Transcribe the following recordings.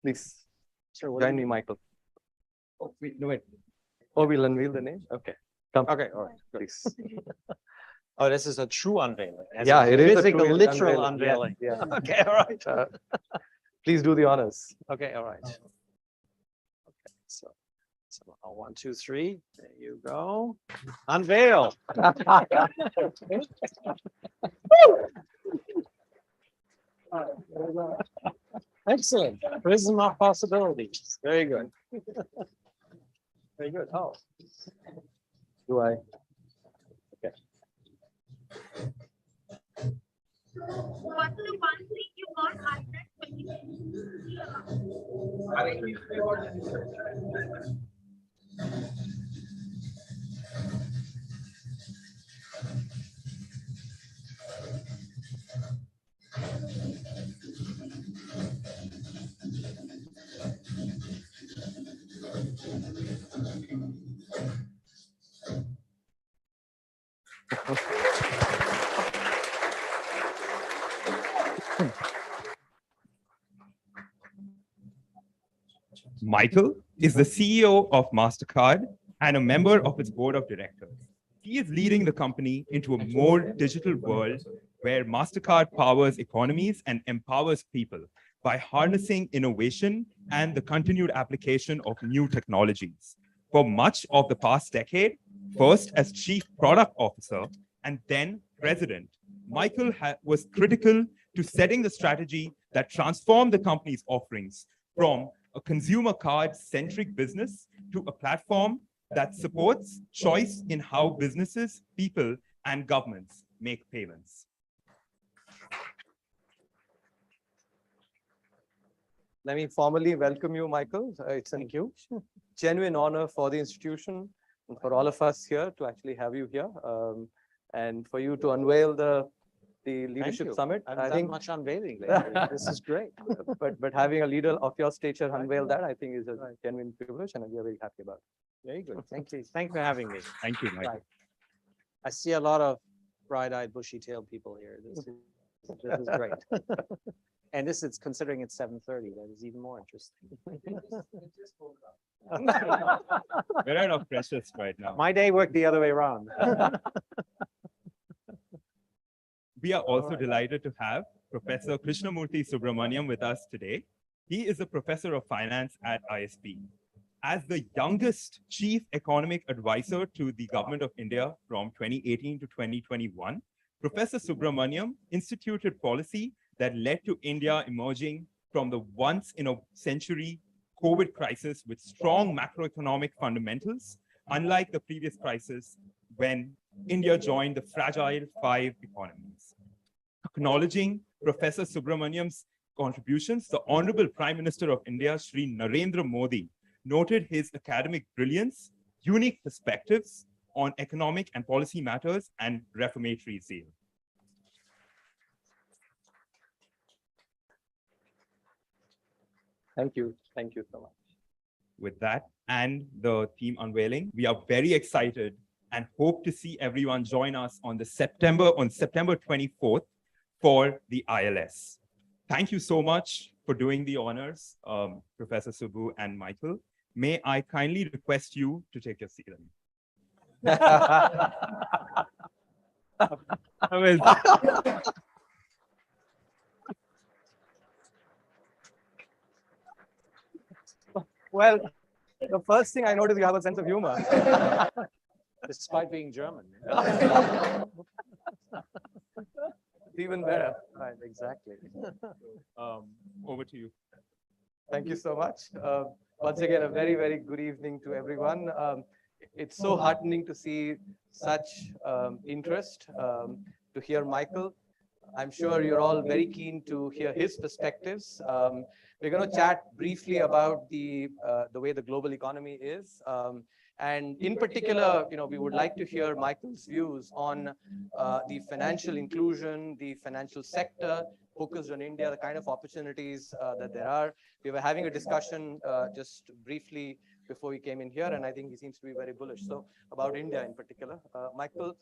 Please Sure. join me, Michael. Oh, wait. Oh, we'll unveil the name? Okay. Come. Okay, all right. Please. Oh, this is a true unveiling. Yeah, it is a physical, true literal unveiling. unveiling. Yeah. Okay, all right. Please do the honors. Okay, all right. Okay, so 1, 2, 3. There you go. Unveil. Excellent. Prism of possibilities. Very good. Very good. Oh, Do I? What's the one thing you got Michael is the CEO of Mastercard and a member of its board of directors. He is leading the company into a more digital world where Mastercard powers economies and empowers people by harnessing innovation and the continued application of new technologies. For much of the past decade, first as Chief Product Officer and then President, Michael was critical to setting the strategy that transformed the company's offerings from a consumer card-centric business to a platform that supports choice in how businesses, people, and governments make payments. Let me formally welcome you, Michael. It's a genuine honor for the institution and for all of us here to actually have you here, and for you to unveil the Leadership Summit. I think much unveiling lately. This is great. But having a leader of your stature unveil that, I think, is a genuine privilege, and we are very happy about it. Very good. Thank you. Thanks for having me. Thank you, Michael. Right. I see a lot of bright-eyed, bushy-tailed people here. This is great. And this is considering it's 7:30. That is even more interesting. We're out of pressures right now. My day worked the other way around. We are also delighted to have Professor Krishnamurthy Subramanian with us today. He is a professor of finance at ISB. As the youngest chief economic advisor to the government of India from 2018 to 2021, Professor Subramanian instituted policy that led to India emerging from the once-in-a-century COVID crisis with strong macroeconomic fundamentals, unlike the previous crisis when India joined the fragile 5 economies. Acknowledging Professor Subramanian's contributions, the Honorable Prime Minister of India, Shri Narendra Modi, noted his academic brilliance, unique perspectives on economic and policy matters, and reformatory zeal. Thank you. Thank you so much. With that and the theme unveiling, we are very excited and hope to see everyone join us on September 24th for the ILS. Thank you so much for doing the honors, Professor Subbu and Michael. May I kindly request you to take your seat? Well, the first thing I noticed, you have a sense of humor. Despite being German. Even better. Right, exactly. Over to you. Thank you so much. Once again, a very, very good evening to everyone. It's so heartening to see such interest to hear Michael. I'm sure you're all very keen to hear his perspectives. We're going to chat briefly about the way the global economy is. And in particular, we would like to hear Michael's views on the financial inclusion, the financial sector focused on India, the kind of opportunities that there are. We were having a discussion just briefly before we came in here, and I think he seems to be very bullish. So about India in particular, Michael,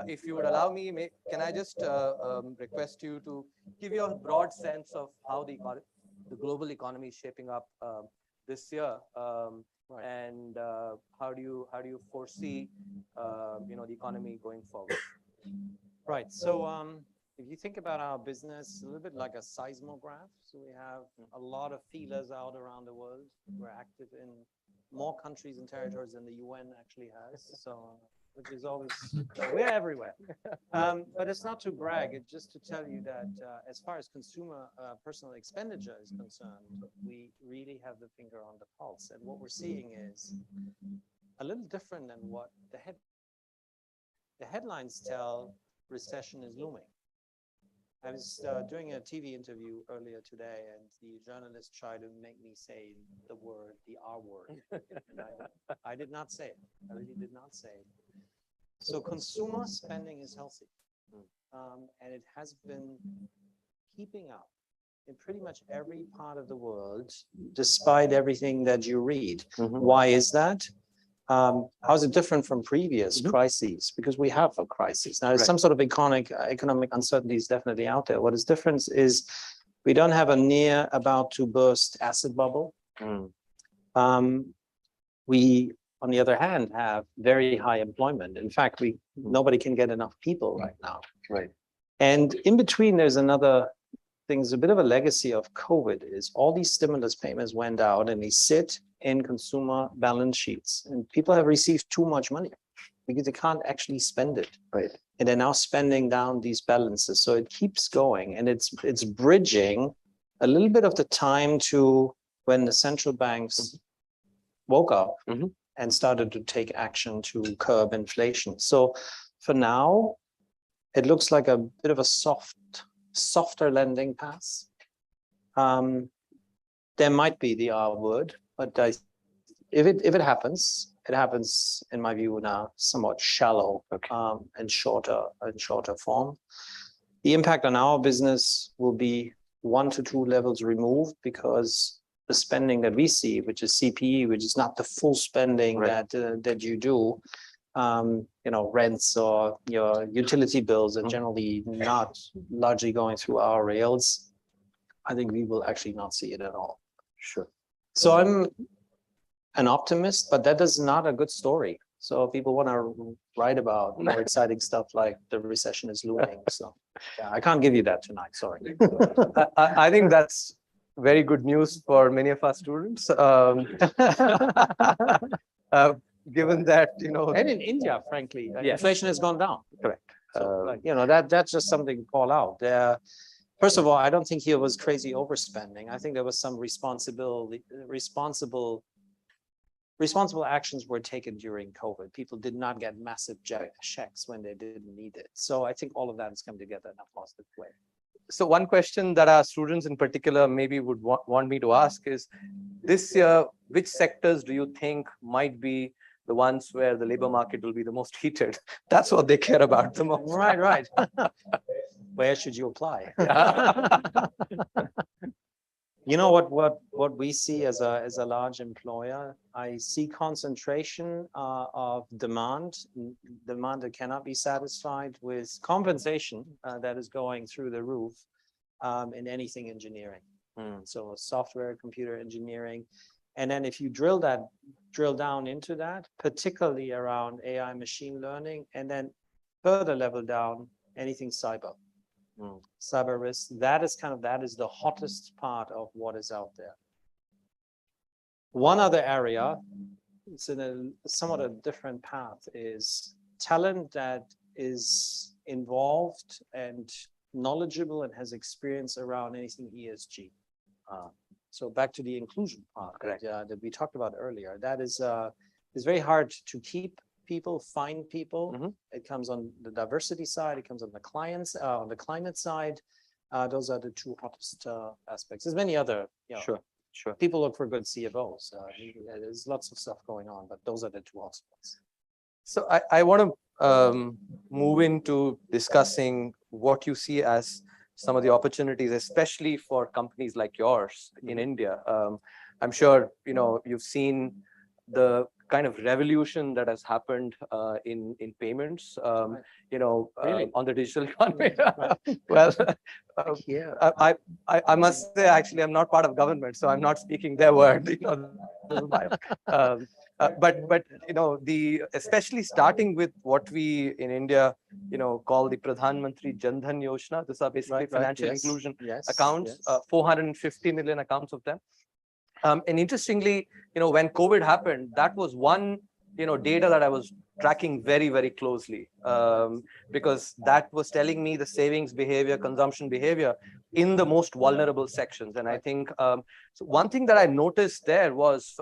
if you would allow me, can I just request you to give you a broad sense of how the global economy is shaping up this year, and how do you foresee the economy going forward? Right. So if you think about our business, a little bit like a seismograph. So we have a lot of feelers out around the world. We're active in more countries and territories than the UN actually has. So, which is always, we're everywhere. But it's not to brag, it's just to tell you that as far as consumer personal expenditure is concerned, we really have the finger on the pulse. And what we're seeing is a little different than what the headlines tell recession is looming. I was doing a TV interview earlier today, and the journalist tried to make me say the R word. And I did not say it. I really did not say it. So consumer spending is healthy. And it has been keeping up in pretty much every part of the world, despite everything that you read. Why is that? How is it different from previous crises? Because we have a crisis. Now, there's some sort of economic uncertainty is definitely out there. What is different is we don't have a near about to burst asset bubble. We, on the other hand, have very high employment. In fact, nobody can get enough people right now. And in between, there's another thing, there's a bit of a legacy of COVID is all these stimulus payments went out and they sit in consumer balance sheets, and people have received too much money because they can't actually spend it. And they're now spending down these balances. So it keeps going, and it's bridging a little bit of the time to when the central banks woke up and started to take action to curb inflation. So for now, it looks like a bit of a softer lending path. There might be the R word, but if it happens, it happens, in my view, now somewhat shallow and shorter form. The impact on our business will be 1 to 2 levels removed, because the spending that we see, which is CPE, which is not the full spending that you do, rents or your utility bills are generally not largely going through our rails. I think we will actually not see it at all. So I'm an optimist, but that is not a good story. So people want to write about more exciting stuff like the recession is looming. So yeah, I can't give you that tonight. Sorry. I think that's very good news for many of our students. Given that, and in India, frankly, inflation has gone down. Correct. So, that's just something to call out. First of all, I don't think here was crazy overspending. I think there was some responsible actions were taken during COVID. People did not get massive checks when they didn't need it. So I think all of that has come together in a positive way. So one question that our students in particular maybe would want me to ask is, this year, which sectors do you think might be the ones where the labor market will be the most heated? That's what they care about the most. Right. Where should you apply? What we see as a large employer, I see concentration of demand that cannot be satisfied with compensation that is going through the roof in anything engineering. So software, computer engineering. And then if you drill down into that, particularly around AI, machine learning, and then further level down, anything cyber. Cyber risk, that is the hottest part of what is out there. One other area, it's in a somewhat a different path, is talent that is involved and knowledgeable and has experience around anything ESG. So back to the inclusion part that we talked about earlier. That is very hard to keep people, find people. It comes on the diversity side, it comes on the clients, on the climate side. Those are the two hottest aspects. There's many other, Sure. People look for good CFOs. There's lots of stuff going on, but those are the two hotspots. So I want to move into discussing what you see as some of the opportunities, especially for companies like yours in India. I'm sure, you've seen the kind of revolution that has happened in payments, Really? on the digital economy. Right. Well, Yeah. I must say, actually, I'm not part of government, so I'm not speaking their word. This is my, but especially starting with what we in India, call the Pradhan Mantri Jan Dhan Yojana. These are basically financial Yes. inclusion Yes. accounts, Yes. 450 million accounts of them. And interestingly, when COVID happened, that was one, data that I was tracking very, very closely, because that was telling me the savings behavior, consumption behavior in the most vulnerable sections. And I think so one thing that I noticed there was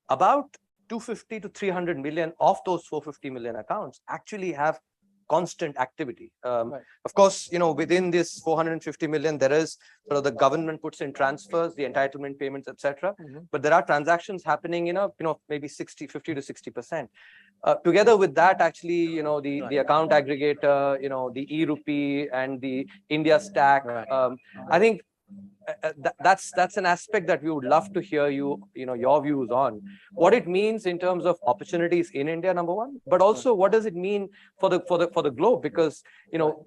about 250 to 300 million of those 450 million accounts actually have constant activity. Of course, within this 450 million, there is sort of the government puts in transfers, the entitlement payments, etc. But there are transactions happening, maybe 50 to 60%. Together with that, actually, the account aggregator, the e-rupee and the India stack. I think that's an aspect that we would love to hear your views on what it means in terms of opportunities in India, number one, but also what does it mean for the globe, because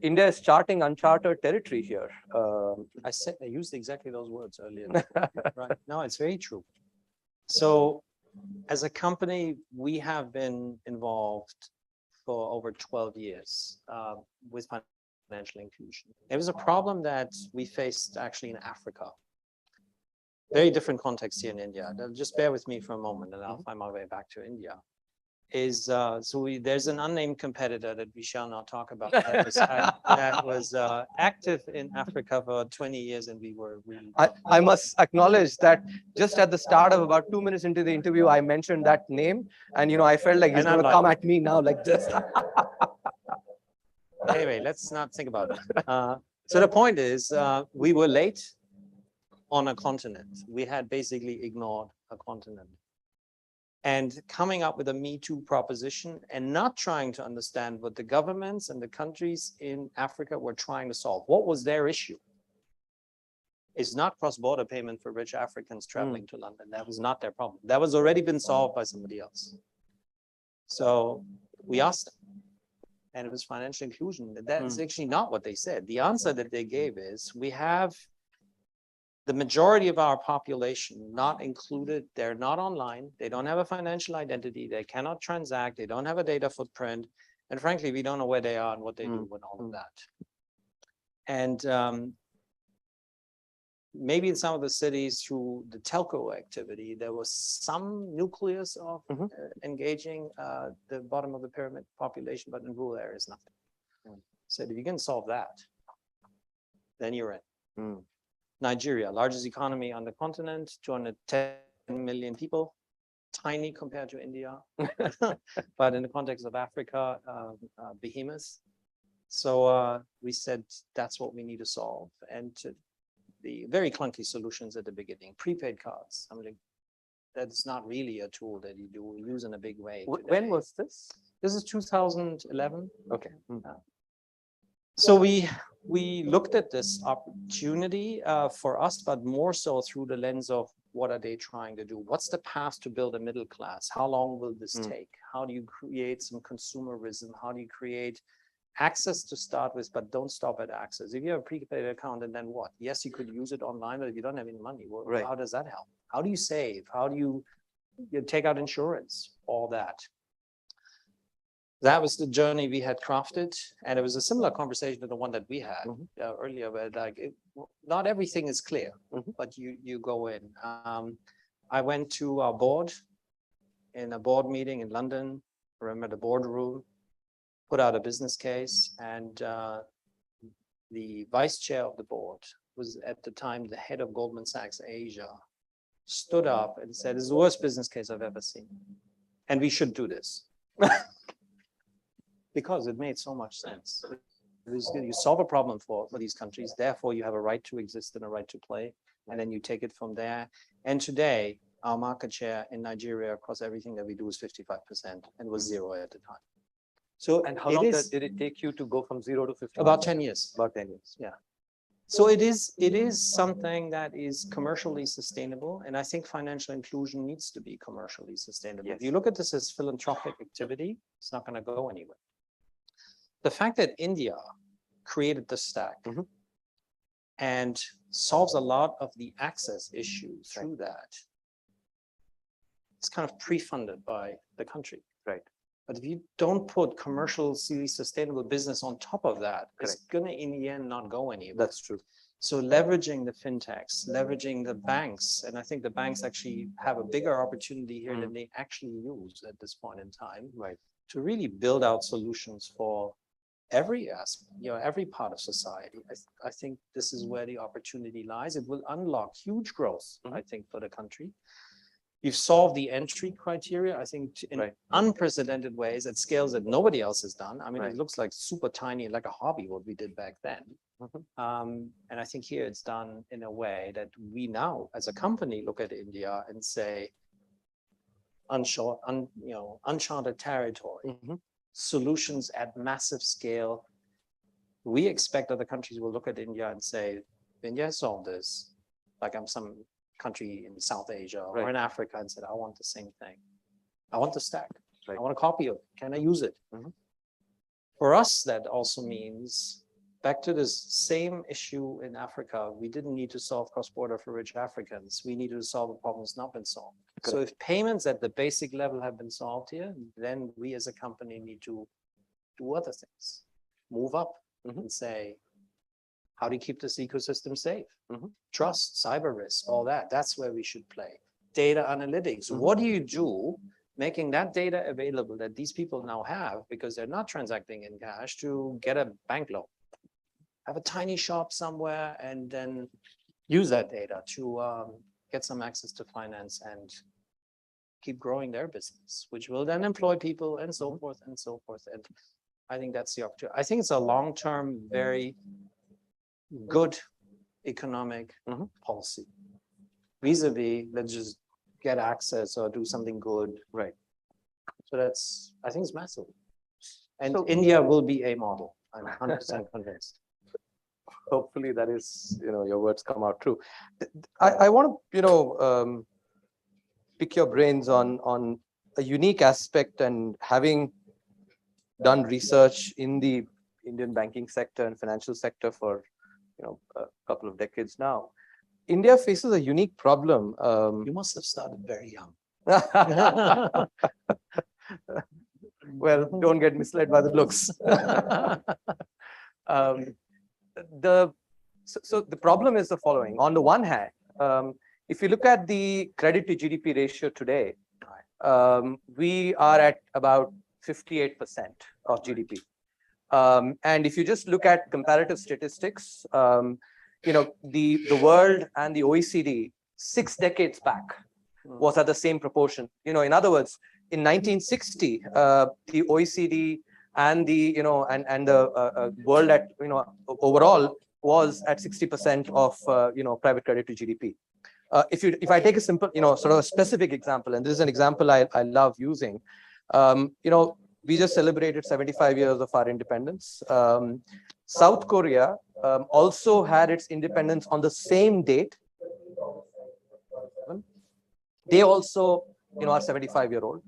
India is charting uncharted territory here. I used exactly those words earlier. Right. No, it's very true. So as a company, we have been involved for over 12 years with financial inclusion. It was a problem that we faced actually in Africa. Very different context here in India. Just bear with me for a moment and I'll find my way back to India. There's an unnamed competitor that we shall not talk about that was active in Africa for 20 years, and we were really. I must acknowledge that just at the start of about 2 minutes into the interview, I mentioned that name, and I felt like he's going to come at me now like this. Anyway, let's not think about it. So the point is, we were late on a continent. We had basically ignored a continent. And coming up with a Me Too proposition and not trying to understand what the governments and the countries in Africa were trying to solve. What was their issue? It's not cross-border payment for rich Africans traveling to London. That was not their problem. That was already been solved by somebody else. So we asked them. And it was financial inclusion. That's actually not what they said. The answer that they gave is, we have the majority of our population not included. They're not online. They don't have a financial identity. They cannot transact. They don't have a data footprint. And frankly, we don't know where they are and what they do with all of that. And maybe in some of the cities through the telco activity, there was some nucleus of engaging the bottom of the pyramid population, but in rural areas, nothing. So if you can solve that, then you're in. Nigeria, largest economy on the continent, 210 million people, tiny compared to India, but in the context of Africa, behemoth. So we said that's what we need to solve. And the very clunky solutions at the beginning, prepaid cards. I mean, that's not really a tool that you do use in a big way. When was this? This is 2011. Okay. So we looked at this opportunity for us, but more so through the lens of what are they trying to do? What's the path to build a middle class? How long will this take? How do you create some consumerism? How do you create access to start with, but don't stop at access? If you have a prepaid account, and then what? Yes, you could use it online, but if you don't have any money, well, how does that help? How do you save? How do you take out insurance? All that. That was the journey we had crafted, and it was a similar conversation to the one that we had earlier, where not everything is clear, but you go in. I went to our board in a board meeting in London. I remember the boardroom, put out a business case, and the vice chair of the board was at the time the head of Goldman Sachs Asia, stood up and said, "This is the worst business case I've ever seen, and we should do this." Because it made so much sense. You solve a problem for these countries, therefore you have a right to exist and a right to play, and then you take it from there. And today, our market share in Nigeria across everything that we do is 55%, and was 0 at the time. So, and how long did it take you to go from 0 to 50? About 10 years. About 10 years. Yeah. So it is something that is commercially sustainable, and I think financial inclusion needs to be commercially sustainable. If you look at this as philanthropic activity, it's not going to go anywhere. The fact that India created the stack and solves a lot of the access issues through that, it's kind of pre-funded by the country. Right. But if you don't put commercially sustainable business on top of that, it's going to, in the end, not go anywhere. That's true. So leveraging the fintechs, leveraging the banks, and I think the banks actually have a bigger opportunity here than they actually use at this point in time, to really build out solutions for every aspect, every part of society. I think this is where the opportunity lies. It will unlock huge growth, I think, for the country. You've solved the entry criteria, I think, in unprecedented ways at scales that nobody else has done. I mean, it looks like super tiny, like a hobby, what we did back then. And I think here it's done in a way that we now, as a company, look at India and say, uncharted territory, solutions at massive scale. We expect other countries will look at India and say, India solved this, like I'm some country in South Asia or in Africa, and said, I want the same thing. I want the stack. I want a copy of it. Can I use it? For us, that also means, back to this same issue in Africa, we didn't need to solve cross-border for rich Africans. We needed to solve a problem that's not been solved. So if payments at the basic level have been solved here, then we as a company need to do other things. Move up and say, how do you keep this ecosystem safe? Trust, cyber risk, all that. That's where we should play. Data analytics. What do you do making that data available that these people now have because they're not transacting in cash to get a bank loan? Have a tiny shop somewhere and then use that data to get some access to finance and keep growing their business, which will then employ people and so forth and so forth. And I think that's the opportunity. I think it's a long-term, very good economic policy. Vis-a-vis, let's just get access or do something good. So that's, I think it's massive. And so, India will be a model. I'm 100% convinced. Hopefully that is, your words come out true. I want to, pick your brains on a unique aspect, and having done research in the Indian banking sector and financial sector for a couple of decades now, India faces a unique problem. You must have started very young. Well, don't get misled by the looks. So the problem is the following. On the one hand, if you look at the credit to GDP ratio today, we are at about 58% of GDP. And if you just look at comparative statistics, the world and the OECD 6 decades back was at the same proportion. In other words, in 1960, the OECD and the the world at overall was at 60% of private credit to GDP. If I take a simple sort of a specific example, and this is an example I love using, we just celebrated 75 years of our independence. South Korea also had its independence on the same date. They also are 75-year-old.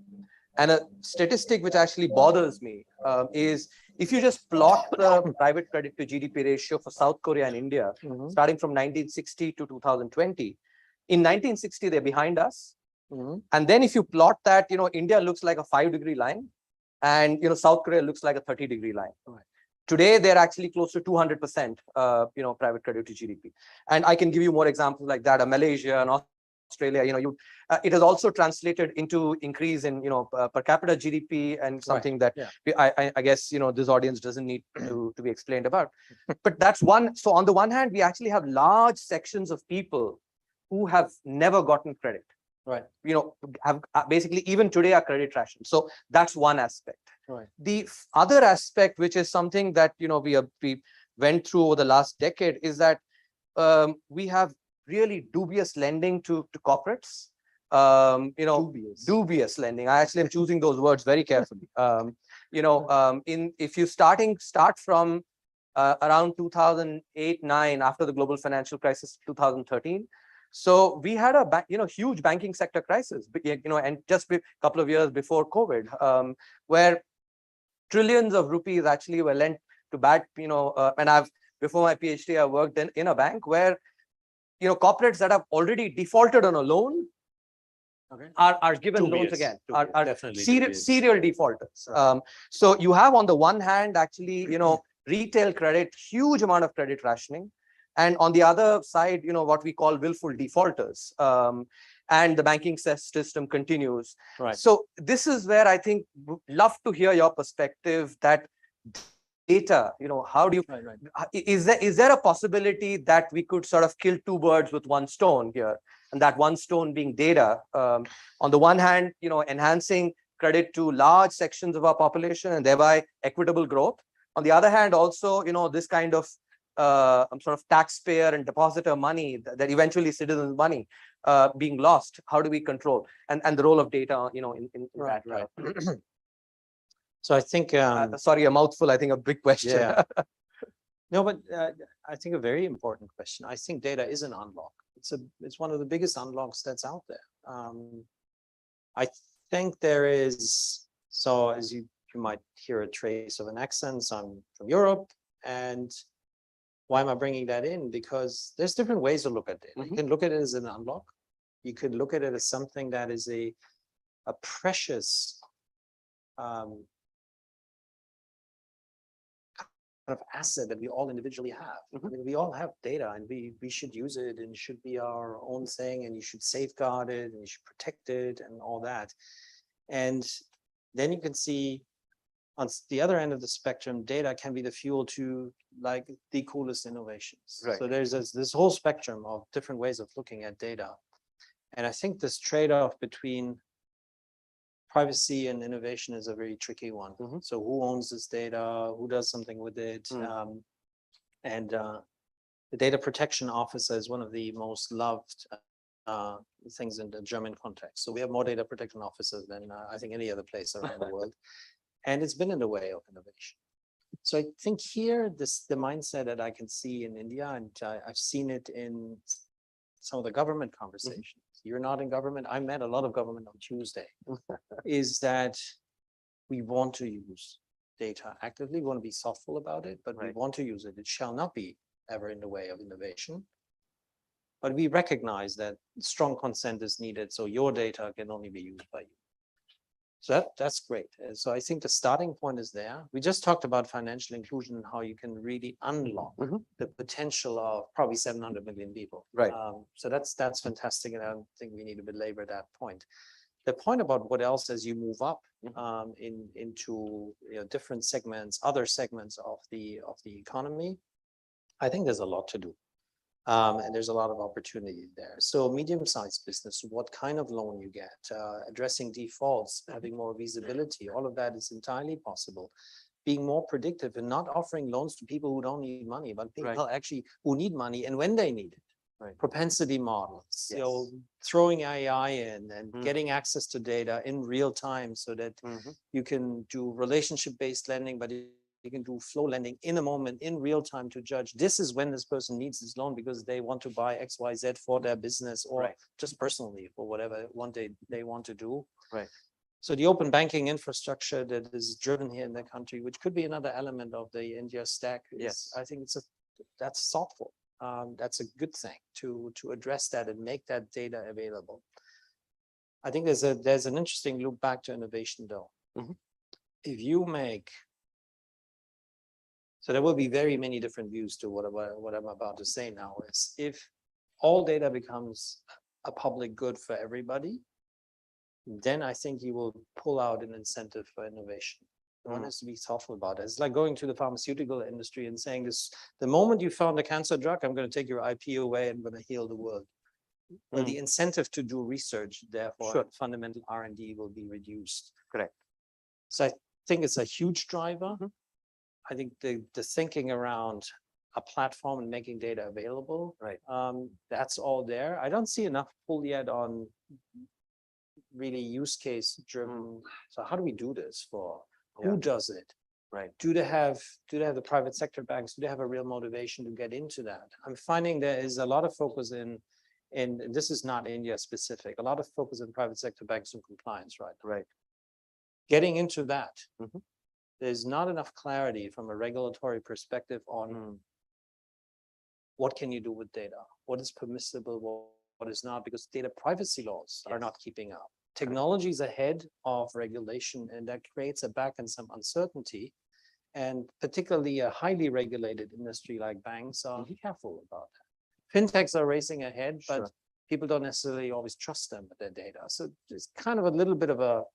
And a statistic which actually bothers me is if you just plot the private credit to GDP ratio for South Korea and India, starting from 1960 to 2020, in 1960, they're behind us. And then if you plot that, India looks like a 5-degree line, and South Korea looks like a 30-degree line. Today, they're actually close to 200%, private credit to GDP. And I can give you more examples like that. Malaysia and Australia, it has also translated into increase in, per capita GDP, and something that I guess, this audience doesn't need to be explained about. But that's one. So on the one hand, we actually have large sections of people who have never gotten credit. Have basically even today are credit rationed. So that's one aspect. The other aspect, which is something that we went through over the last decade, is that we have really dubious lending to corporates. Dubious lending. I actually am choosing those words very carefully. If you start from around 2008-9, after the global financial crisis, 2013. So we had a huge banking sector crisis, and just a couple of years before COVID, where trillions of rupees actually were lent to bad, and before my PhD, I worked in a bank where, corporates that have already defaulted on a loan are given loans again, are serial defaulters. So you have on the one hand, actually, retail credit, huge amount of credit rationing. And on the other side, what we call willful defaulters. And the banking system continues. Right. So this is where I think love to hear your perspective that data, how do you, is there a possibility that we could sort of kill two birds with one stone here? And that one stone being data. On the one hand, enhancing credit to large sections of our population and thereby equitable growth. On the other hand, also, this kind of sort of taxpayer and depositor money that eventually citizens' money being lost. How do we control and the role of data, in Right, that? right. So I think Sorry, a mouthful. I think a big question. Yeah. No, but I think a very important question. I think data is an unlock. It's one of the biggest unlocks that's out there. I think there is, so as you might hear a trace of an accent, so I'm from Europe. And why am I bringing that in? Because there's different ways to look at data. You can look at it as an unlock. You could look at it as something that is a precious kind of asset that we all individually have. I mean, we all have data and we should use it, and it should be our own thing, and you should safeguard it and you should protect it and all that. And then you can see on the other end of the spectrum, data can be the fuel to like the coolest innovations. Right. So there's this whole spectrum of different ways of looking at data. And I think this trade-off between privacy and innovation is a very tricky one. So who owns this data? Who does something with it? The data protection officer is one of the most loved things in the German context. So we have more data protection officers than I think any other place around the world. And it's been in the way of innovation. So I think here, the mindset that I can see in India, and I've seen it in some of the government conversations. You're not in government. I met a lot of government on Tuesday. Is that we want to use data actively. We want to be thoughtful about it, but we want to use it. It shall not be ever in the way of innovation. But we recognize that strong consent is needed, so your data can only be used by you. So that's great. And so I think the starting point is there. We just talked about financial inclusion and how you can really unlock the potential of probably 700 million people. Right. So that's fantastic, and I don't think we need to belabor that point. The point about what else as you move up into different segments, other segments of the economy, I think there's a lot to do. And there's a lot of opportunity there. So medium-sized business, what kind of loan you get, addressing defaults, having more visibility, all of that is entirely possible. Being more predictive and not offering loans to people who don't need money, but people actually who need money and when they need it. Propensity models, throwing AI in and getting access to data in real time so that you can do relationship-based lending, but you can do flow lending in a moment, in real time, to judge this is when this person needs this loan because they want to buy X, Y, Z for their business or just personally for whatever they want to do. Right. So the open banking infrastructure that is driven here in the country, which could be another element of the India stack, I think that's thoughtful. That's a good thing to address that and make that data available. I think there's an interesting loop back to innovation though. If you make So there will be very many different views to what I'm about to say now. Is if all data becomes a public good for everybody, then I think you will pull out an incentive for innovation. One has to be thoughtful about it. It's like going to the pharmaceutical industry and saying this: the moment you found a cancer drug, I'm going to take your IP away and I'm going to heal the world. Well, the incentive to do research, therefore, fundamental R&D will be reduced. Correct. So I think it's a huge driver. I think the thinking around a platform and making data available, that's all there. I don't see enough pull yet on really use case driven. So how do we do this for who does it? Right. Do they have the private sector banks? Do they have a real motivation to get into that? I'm finding there is a lot of focus in this is not India specific, a lot of focus in private sector banks and compliance, right? Right. Getting into that, Mhm. there's not enough clarity from a regulatory perspective on what can you do with data, what is permissible, what is not, because data privacy laws are not keeping up. Technology is ahead of regulation, and that creates a back and some uncertainty. And particularly a highly regulated industry like banks are careful about that. Fintechs are racing ahead, but people don't necessarily always trust them with their data. So it's kind of a little bit of a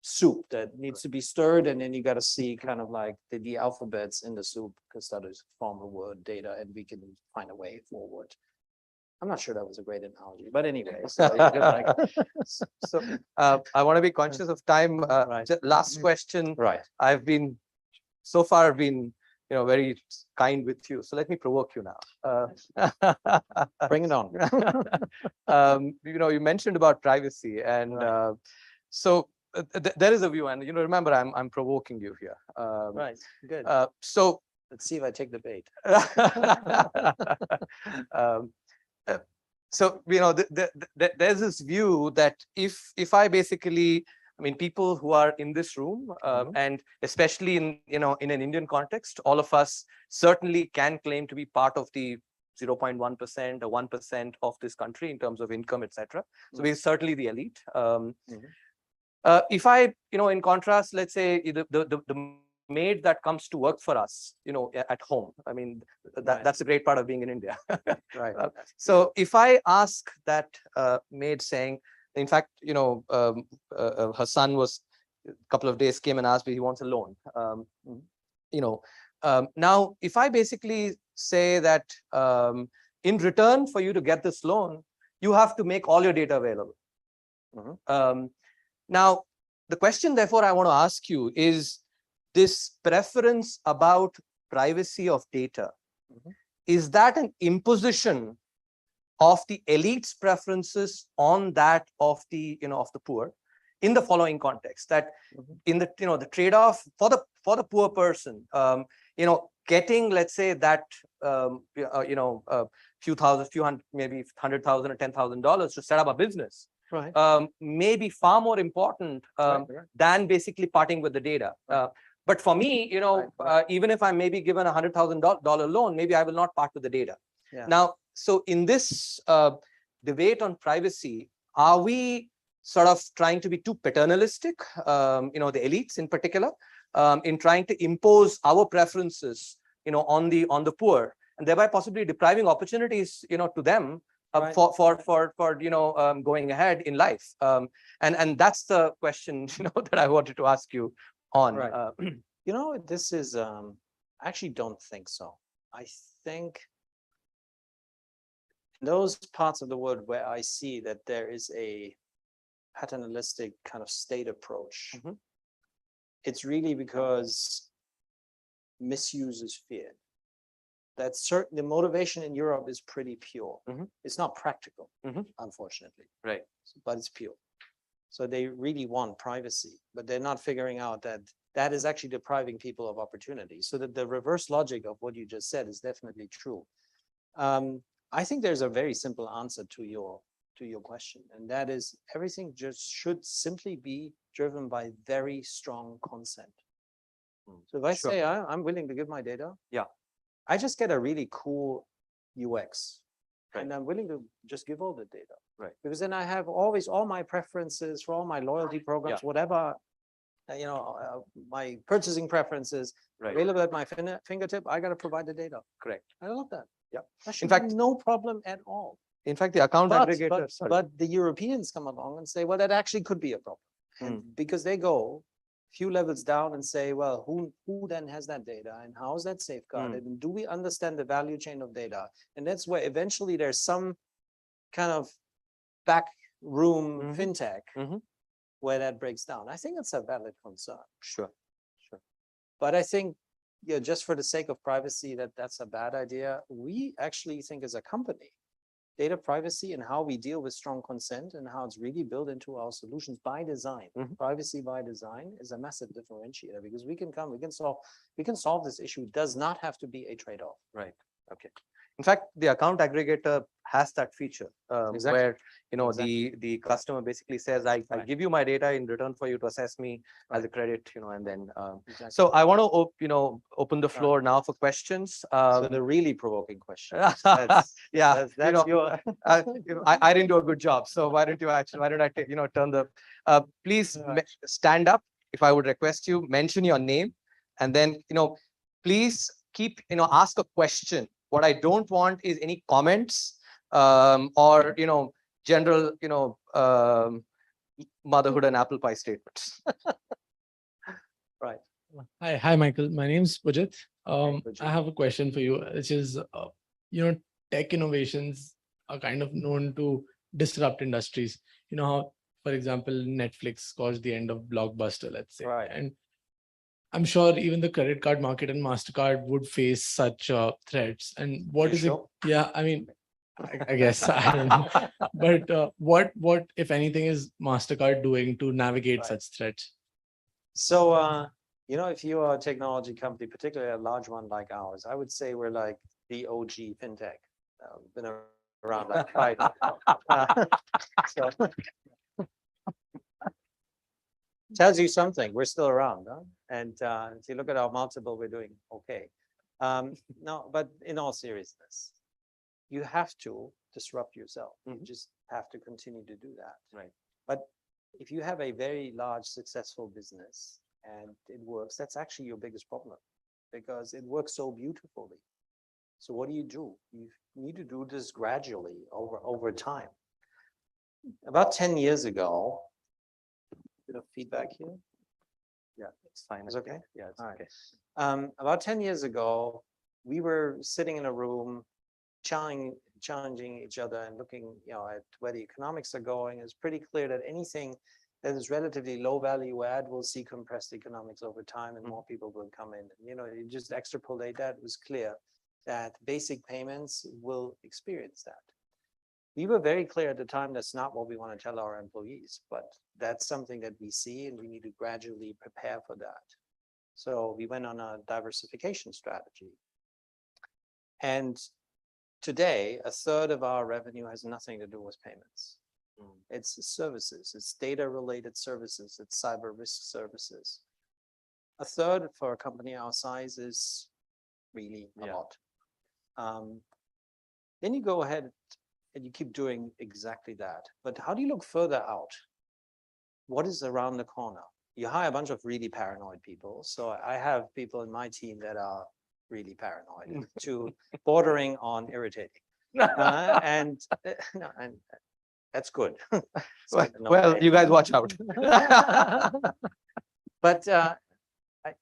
soup that needs to be stirred, and then you got to see kind of like the alphabets in the soup, because that is form a word data, and we can find a way forward. I'm not sure that was a great analogy, but anyway. So I want to be conscious of time. Last question. Right. I've been so far very kind with you. So let me provoke you now. Bring it on. You mentioned about privacy, and so there is a view, and remember, I'm provoking you here. Right. Good. So let's see if I take the bait. So there's this view that if I basically, I mean, people who are in this room, and especially in an Indian context, all of us certainly can claim to be part of the 0.1% or 1% of this country in terms of income, etc. So we're certainly the elite. If I, in contrast, let's say the maid that comes to work for us, at home, I mean, that's a great part of being in India. Right. So if I ask that maid saying, in fact, her son was a couple of days came and asked me he wants a loan. Now, if I basically say that in return for you to get this loan, you have to make all your data available. Now, the question, therefore, I want to ask you is this preference about privacy of data. Is that an imposition of the elite's preferences on that of the poor, in the following context, that in the the trade-off for the poor person, getting, let's say, that few hundred, maybe $100,000 or $10,000 to set up a business, may be far more important than basically parting with the data. But for me, even if I'm maybe given a $100,000 loan, maybe I will not part with the data. Now, so in this debate on privacy, are we sort of trying to be too paternalistic, the elites in particular, in trying to impose our preferences, on the poor, and thereby possibly depriving opportunities, to them for going ahead in life? And that's the question, that I wanted to ask you on. This is I actually don't think so. I think those parts of the world where I see that there is a paternalistic kind of state approach, it's really because misuse is feared. That's certain. The motivation in Europe is pretty pure. It's not practical, unfortunately. Right. But it's pure. So they really want privacy, but they're not figuring out that that is actually depriving people of opportunity. So that the reverse logic of what you just said is definitely true. I think there's a very simple answer to your question, and that is everything just should simply be driven by very strong consent. So if I say I'm willing to give my data, I just get a really cool UX, and I'm willing to just give all the data, because then I have always all my preferences for all my loyalty programs, whatever, my purchasing preferences available at my fingertip. I got to provide the data. Correct. I love that. That should In fact, be no problem at all. In fact, the account aggregators. But the Europeans come along and say, well, that actually could be a problem. And because they go a few levels down and say, well, who then has that data, and how is that safeguarded? And do we understand the value chain of data? And that's where eventually there's some kind of back room fintech where that breaks down. I think it's a valid concern. Sure. But I think, just for the sake of privacy, that's a bad idea. We actually think as a company, data privacy and how we deal with strong consent and how it's really built into our solutions by design. Privacy by design is a massive differentiator because we can solve this issue. It does not have to be a trade-off. Right. Okay. In fact, the account aggregator has that feature where the customer basically says, I give you my data in return for you to assess me as a credit, and then so I want to open the floor now for questions. So the really provoking question. That's Your I didn't do a good job. So why don't I turn the please stand up if I would request you, mention your name, and then please keep ask a question. What I don't want is any comments or general motherhood and apple pie statements. right. Hi, Michael. My name's Pujit. Pujit. I have a question for you, which is, tech innovations are kind of known to disrupt industries. You know how, for example, Netflix caused the end of Blockbuster, let's say. Right. And I'm sure even the credit card market and Mastercard would face such threats. And what is it? Yeah, I mean, I guess I don't know. But what, if anything, is Mastercard doing to navigate such threats? So, if you are a technology company, particularly a large one like ours, I would say we're like the OG fintech. Been around like 5 years. Tells you something. We're still around, huh? And if you look at our multiple, we're doing okay. No, but in all seriousness, you have to disrupt yourself. You just have to continue to do that. Right. But if you have a very large, successful business and it works, that's actually your biggest problem because it works so beautifully. So what do? You need to do this gradually over time. About 10 years ago, bit of feedback here. Yeah, it's fine. It's okay? Yeah, it's All right. okay. About 10 years ago, we were sitting in a room, challenging each other and looking, at where the economics are going. It's pretty clear that anything that is relatively low value add will see compressed economics over time and more people will come in. You just extrapolate that. It was clear that basic payments will experience that. We were very clear at the time that's not what we want to tell our employees, but that's something that we see and we need to gradually prepare for that. So we went on a diversification strategy. And today, a third of our revenue has nothing to do with payments. It's services, it's data-related services, it's cyber risk services. A third for a company our size is really a lot. Then you go ahead and you keep doing exactly that. But how do you look further out? What is around the corner? You hire a bunch of really paranoid people. So I have people in my team that are really paranoid to bordering on irritating. And that's good. Well, you guys watch out. But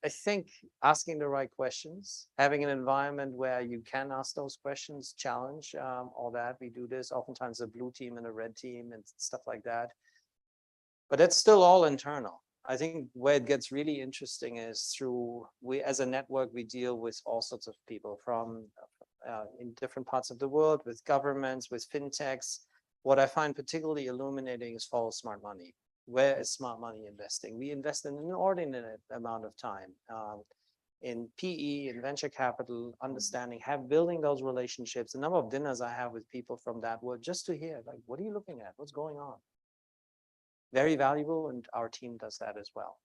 I think asking the right questions, having an environment where you can ask those questions, challenge all that. We do this oftentimes a blue team and a red team and stuff like that. But that's still all internal. I think where it gets really interesting is we as a network, we deal with all sorts of people from in different parts of the world, with governments, with fintechs. What I find particularly illuminating is follow smart money. Where is smart money investing? We invest in an inordinate amount of time in PE, in venture capital, understanding, building those relationships. The number of dinners I have with people from that world just to hear, like, what are you looking at? What's going on? Very valuable, and our team does that as well.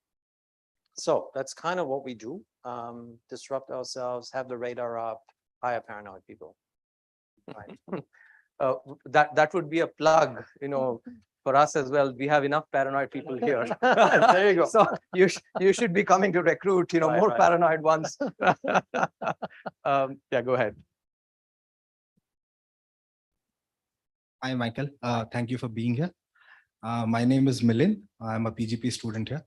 So that's kind of what we do. Disrupt ourselves, have the radar up, hire paranoid people. Right. That would be a plug, for us as well. We have enough paranoid people here. There you go. So you should be coming to recruit, more paranoid ones. Yeah, go ahead. Hi, Michael. Thank you for being here. My name is Milind. I'm a PGP student here.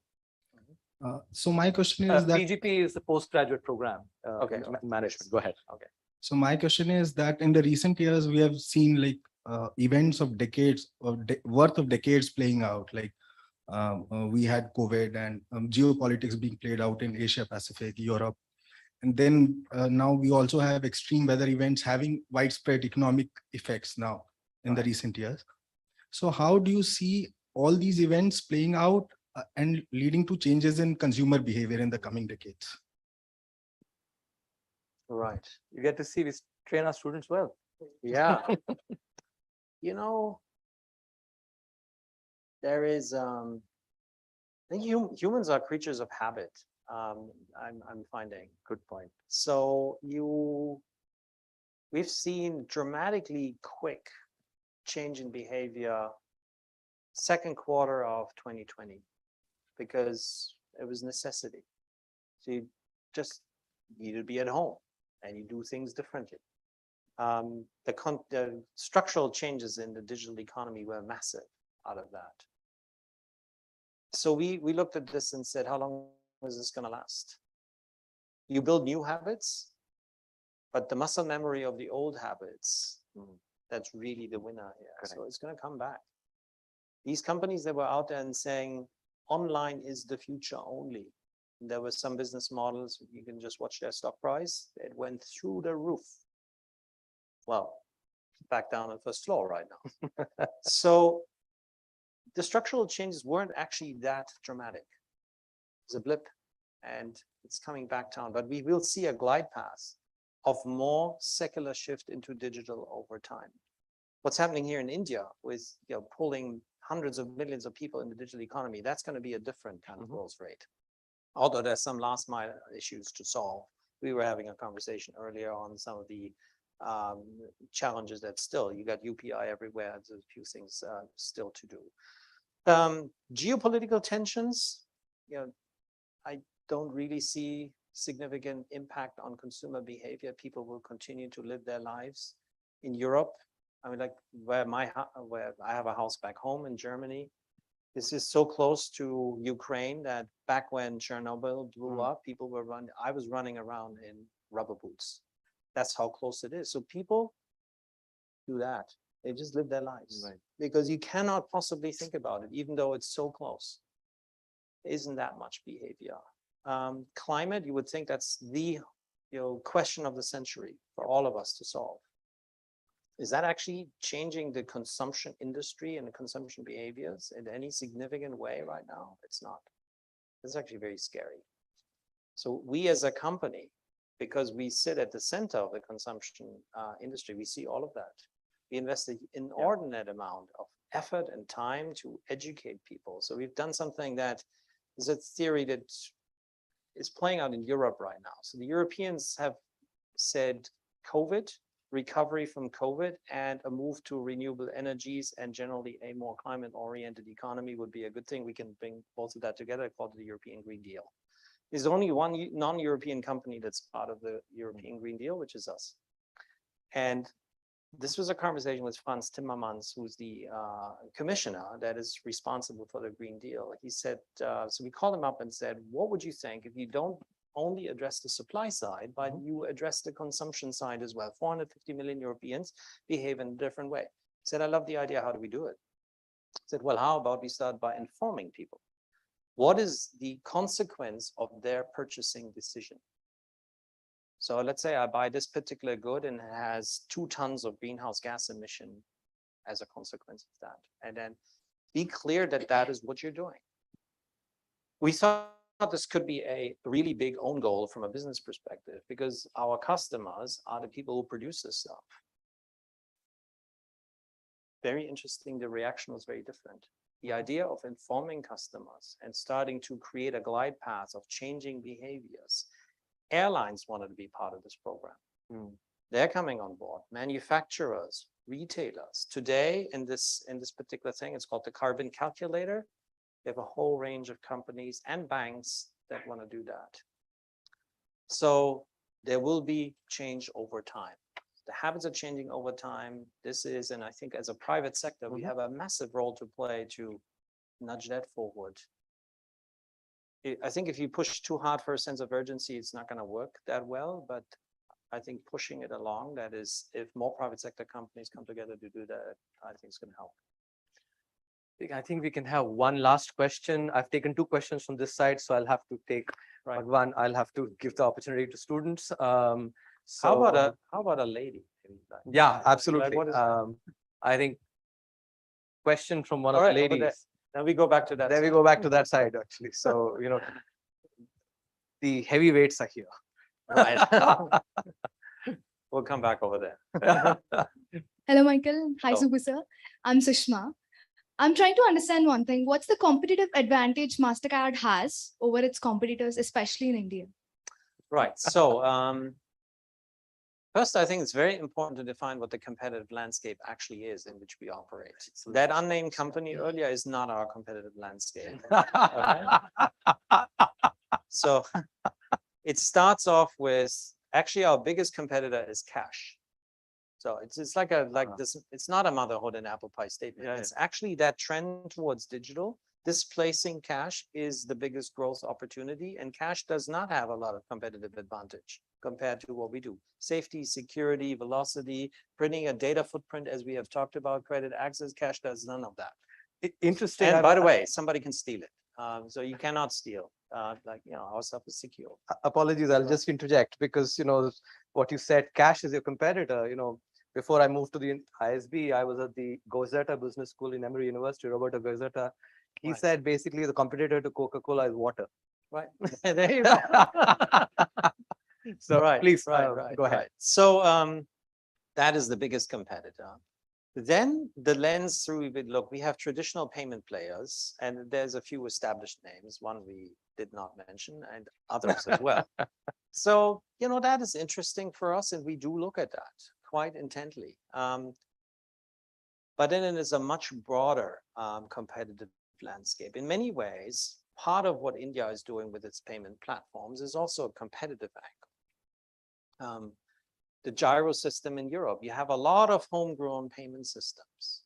So my question is that PGP is the postgraduate program. Okay. Management. Go ahead. Okay. So my question is that in the recent years, we have seen like events of decades worth of decades playing out. Like we had COVID and geopolitics being played out in Asia Pacific, Europe. And then now we also have extreme weather events having widespread economic effects now in the recent years. So how do you see all these events playing out and leading to changes in consumer behavior in the coming decades? Right. You get to see we train our students well. Yeah. You know, there is, I think humans are creatures of habit. I'm finding. Good point. So we've seen dramatically quick change in behavior second quarter of 2020 because it was necessity. So you just need to be at home and you do things differently. The structural changes in the digital economy were massive out of that. So we looked at this and said, how long is this going to last? You build new habits, but the muscle memory of the old habits, that's really the winner here. Correct. So it's going to come back. These companies that were out there and saying online is the future only. There were some business models, you can just watch their stock price. It went through the roof. Well, back down on the first floor right now. So the structural changes weren't actually that dramatic. It's a blip and it's coming back down, but we will see a glide path of more secular shift into digital over time. What's happening here in India with pulling hundreds of millions of people in the digital economy, that's going to be a different kind of growth rate. Although there's some last mile issues to solve. We were having a conversation earlier on some of the challenges that still, you got UPI everywhere, there's a few things still to do. Geopolitical tensions, I don't really see significant impact on consumer behavior. People will continue to live their lives. In Europe, I mean, like where I have a house back home in Germany, this is so close to Ukraine that back when Chernobyl blew up, people were I was running around in rubber boots. That's how close it is. So people do that. They just live their lives. Right. Because you cannot possibly think about it, even though it's so close. Isn't that much behavior. Climate, you would think that's the question of the century for all of us to solve. Is that actually changing the consumption industry and the consumption behaviors in any significant way right now? It's not. It's actually very scary. So we as a company, because we sit at the center of the consumption industry, we see all of that. We invest an inordinate amount of effort and time to educate people. So we've done something that is a theory that is playing out in Europe right now. So the Europeans have said COVID, recovery from COVID, and a move to renewable energies and generally a more climate-oriented economy would be a good thing. We can bring both of that together, called the European Green Deal. There's only one non-European company that's part of the European Green Deal, which is us. And this was a conversation with Franz Timmermans, who's the commissioner that is responsible for the Green Deal. He said, so we called him up and said, what would you think if you don't only address the supply side, but you address the consumption side as well? 450 million Europeans behave in a different way. He said, I love the idea. How do we do it? He said, well, how about we start by informing people? What is the consequence of their purchasing decision? So let's say I buy this particular good and it has 2 tons of greenhouse gas emission as a consequence of that. And then be clear that that is what you're doing. We thought this could be a really big own goal from a business perspective because our customers are the people who produce this stuff. Very interesting. The reaction was very different. The idea of informing customers and starting to create a glide path of changing behaviors. Airlines wanted to be part of this program. They're coming on board. Manufacturers, retailers. Today, in this particular thing, it's called the carbon calculator. They have a whole range of companies and banks that want to do that. So there will be change over time. The habits are changing over time. This is, and I think as a private sector, we have a massive role to play to nudge that forward. I think if you push too hard for a sense of urgency, it's not going to work that well. But I think pushing it along, that is, if more private sector companies come together to do that, I think it's going to help. I think we can have one last question. I've taken 2 questions from this side, so I'll have to take one. I'll have to give the opportunity to students. So how about a lady? Yeah, absolutely. Like, I think, question from one All of right, the over there. ladies. Now we go back to that. There we side. go back to that side, actually. So, the heavyweights are here. Right. We'll come back over there. Hello, Michael. Hi, Hello. Subbu sir. I'm Sushma. I'm trying to understand one thing. What's the competitive advantage Mastercard has over its competitors, especially in India? Right. So first, I think it's very important to define what the competitive landscape actually is in which we operate. That unnamed company earlier is not our competitive landscape. Okay? So it starts off with actually our biggest competitor is cash. So it's like this. It's not a motherhood and apple pie statement. It's actually that trend towards digital. Displacing cash is the biggest growth opportunity, and cash does not have a lot of competitive advantage compared to what we do. Safety, security, velocity, printing a data footprint, as we have talked about, credit access, cash does none of that. Interesting. And by the way, somebody can steal it. So you cannot steal. Our stuff is secure. Apologies, I'll just interject because, what you said, cash is your competitor. Before I moved to the ISB, I was at the Govt Business School in Emory University, Roberto Govt. He said basically the competitor to Coca-Cola is water. Right. There you go. So right, please right, go ahead. Right. So that is the biggest competitor. Then the lens through we look, we have traditional payment players, and there's a few established names, one we did not mention, and others as well. So, that is interesting for us, and we do look at that quite intently. But then it is a much broader competitive landscape. In many ways, part of what India is doing with its payment platforms is also a competitive angle. The gyro system in Europe, you have a lot of homegrown payment systems.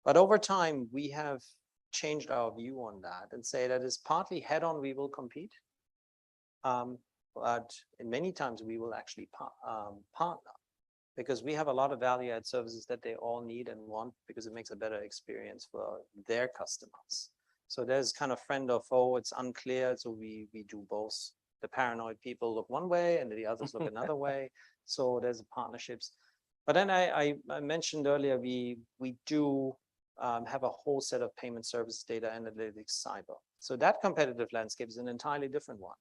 But over time, we have changed our view on that and say that is partly head-on we will compete. But in many times we will actually partner because we have a lot of value-add services that they all need and want because it makes a better experience for their customers. So there's kind of friend or foe, it's unclear. So we do both. The paranoid people look one way and the others look another way. So there's partnerships. But then I mentioned earlier, we do have a whole set of payment service, data analytics, cyber. So that competitive landscape is an entirely different one.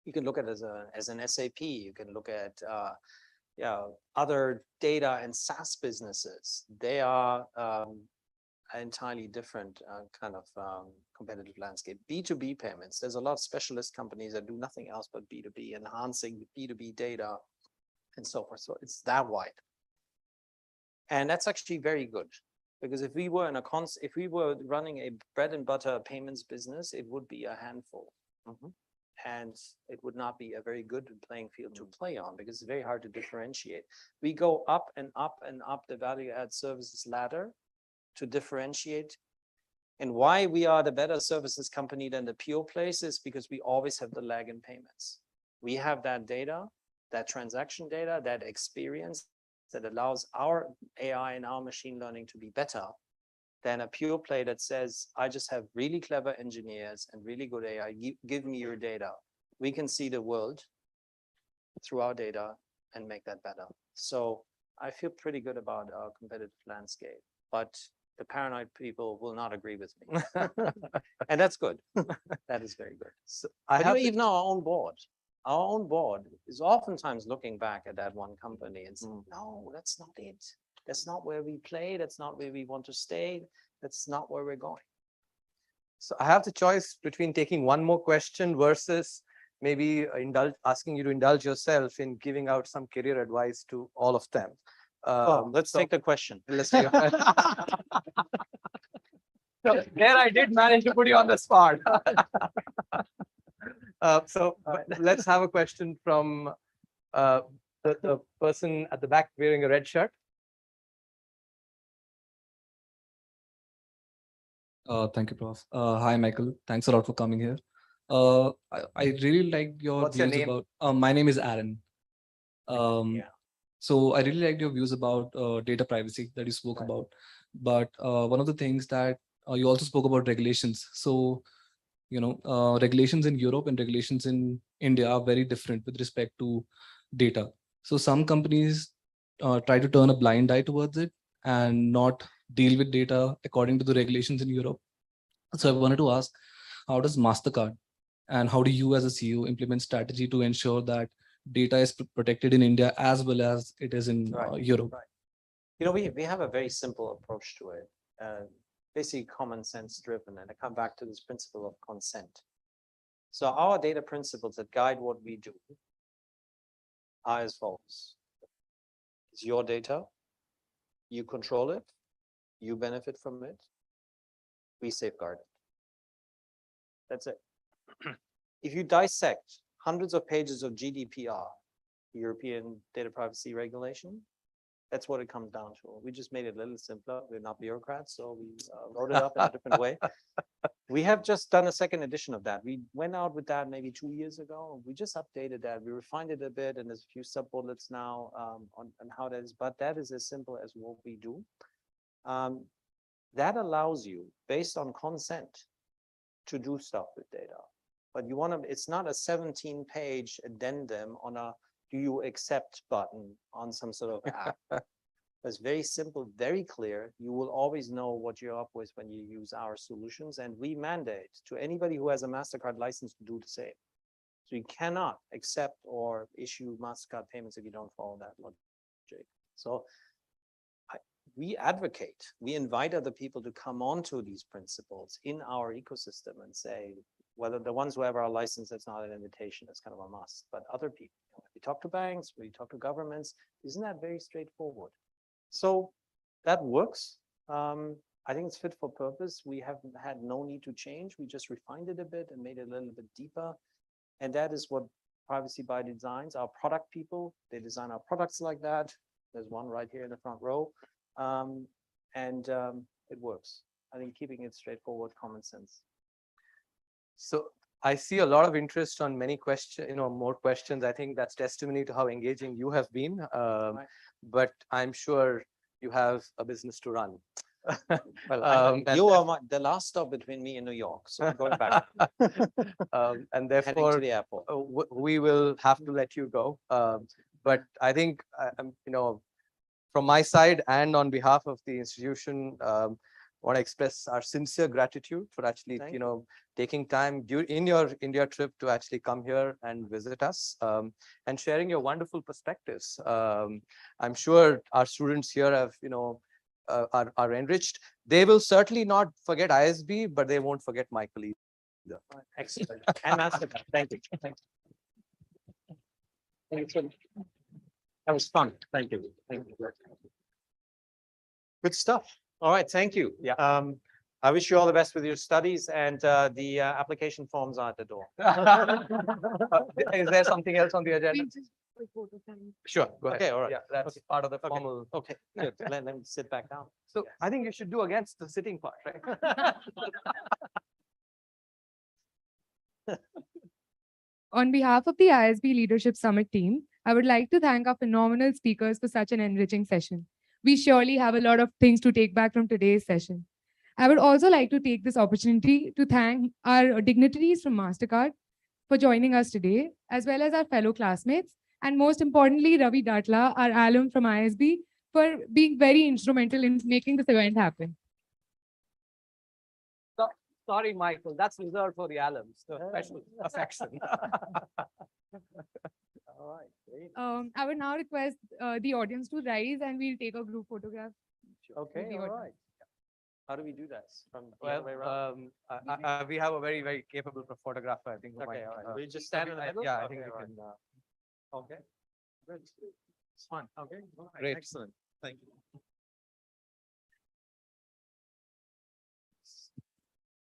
You can look at it as an SAP. You can look at other data and SaaS businesses. They are an entirely different kind of competitive landscape. B2B payments, there's a lot of specialist companies that do nothing else but B2B, enhancing B2B data and so forth. So it's that wide. And that's actually very good because if we were if we were running a bread and butter payments business, it would be a handful. And it would not be a very good playing field to play on because it's very hard to differentiate. We go up and up and up the value add services ladder to differentiate. And why we are the better services company than the pure place is because we always have the lag in payments. We have that data, that transaction data, that experience that allows our AI and our machine learning to be better than a pure play that says, I just have really clever engineers and really good AI. Give me your data. We can see the world through our data and make that better. So I feel pretty good about our competitive landscape, but the paranoid people will not agree with me. And that's good. That is very good. So even our own board is oftentimes looking back at that one company and saying, no, that's not it. That's not where we play. That's not where we want to stay. That's not where we're going. So I have the choice between taking one more question versus maybe asking you to indulge yourself in giving out some career advice to all of them. Let's take the question. Let's take So there I did manage to put you on the spot. Let's have a question from the person at the back wearing a red shirt. Thank you, Prof. Hi, Michael. Thanks a lot for coming here. I really liked your What's your views name? about. My name is Aaron. Yeah. So I really liked your views about data privacy that you spoke about. But one of the things that you also spoke about regulations. So, regulations in Europe and regulations in India are very different with respect to data. So some companies try to turn a blind eye towards it, and not deal with data according to the regulations in Europe. So I wanted to ask, how does Mastercard and how do you as a CEO implement strategy to ensure that data is protected in India as well as it is in Europe? Right. You know, we have a very simple approach to it, basically common sense driven, and I come back to this principle of consent. So our data principles that guide what we do are as follows. It's your data, you control it, you benefit from it, we safeguard it. That's it. If you dissect hundreds of pages of GDPR, European Data Privacy Regulation, that's what it comes down to. We just made it a little simpler. We're not bureaucrats, so we wrote it up in a different way. We have just done a second edition of that. We went out with that maybe 2 years ago. We just updated that. We refined it a bit, and there's a few sub bullets now on how that is. But that is as simple as what we do. That allows you, based on consent, to do stuff with data. But you want to, it's not a 17-page addendum on a do you accept button on some sort of app. It's very simple, very clear. You will always know what you're up with when you use our solutions. And we mandate to anybody who has a Mastercard license to do the same. So you cannot accept or issue Mastercard payments if you don't follow that logic. So we advocate, we invite other people to come onto these principles in our ecosystem and say, whether the ones who have our license, that's not an invitation, it's kind of a must. But other people, we talk to banks, we talk to governments, isn't that very straightforward? So that works. I think it's fit for purpose. We have had no need to change. We just refined it a bit and made it a little bit deeper. And that is what Privacy by Designs, our product people, they design our products like that. There's one right here in the front row. It works. I think keeping it straightforward, common sense. So I see a lot of interest on many questions, more questions. I think that's testimony to how engaging you have been. Right. But I'm sure you have a business to run. Well, you are the last stop between me and New York, so I'm going back. And Heading therefore, to the airport. we will have to let you go. But I think, from my side and on behalf of the institution, want to express our sincere gratitude for actually, taking time in your India trip to actually come here and visit us and sharing your wonderful perspectives. I'm sure our students here have, are enriched. They will certainly not forget ISB, but they won't forget Michael either. Excellent. And Mastercard. Thank you. Thank you. Thank you. That was fun. Thank you. Thank you. Good stuff. All right. Thank you. Yeah. I wish you all the best with your studies, and the application forms are at the door. Is there something else on the agenda? Sure. Go ahead. Okay. All right. Yeah, that's part of the formal. Okay. Good. Let me sit back down. So I think you should do against the sitting part, right? On behalf of the ISB Leadership Summit team, I would like to thank our phenomenal speakers for such an enriching session. We surely have a lot of things to take back from today's session. I would also like to take this opportunity to thank our dignitaries from Mastercard for joining us today, as well as our fellow classmates, and most importantly, Ravi Datla, our alum from ISB, for being very instrumental in making this event happen. Sorry, Michael, that's reserved for the alums, the special affection. All right. Great. I would now request the audience to rise and we'll take a group photograph. Okay. the All audience. right. How do we do this? From the Well, other way around? we have a very, very capable photographer, I think. who Okay. might, All right. We just stand in the middle? Yeah, I Okay, think we all right. can. Okay. Good. It's fun. Okay. All right. Great. Excellent. Thank you.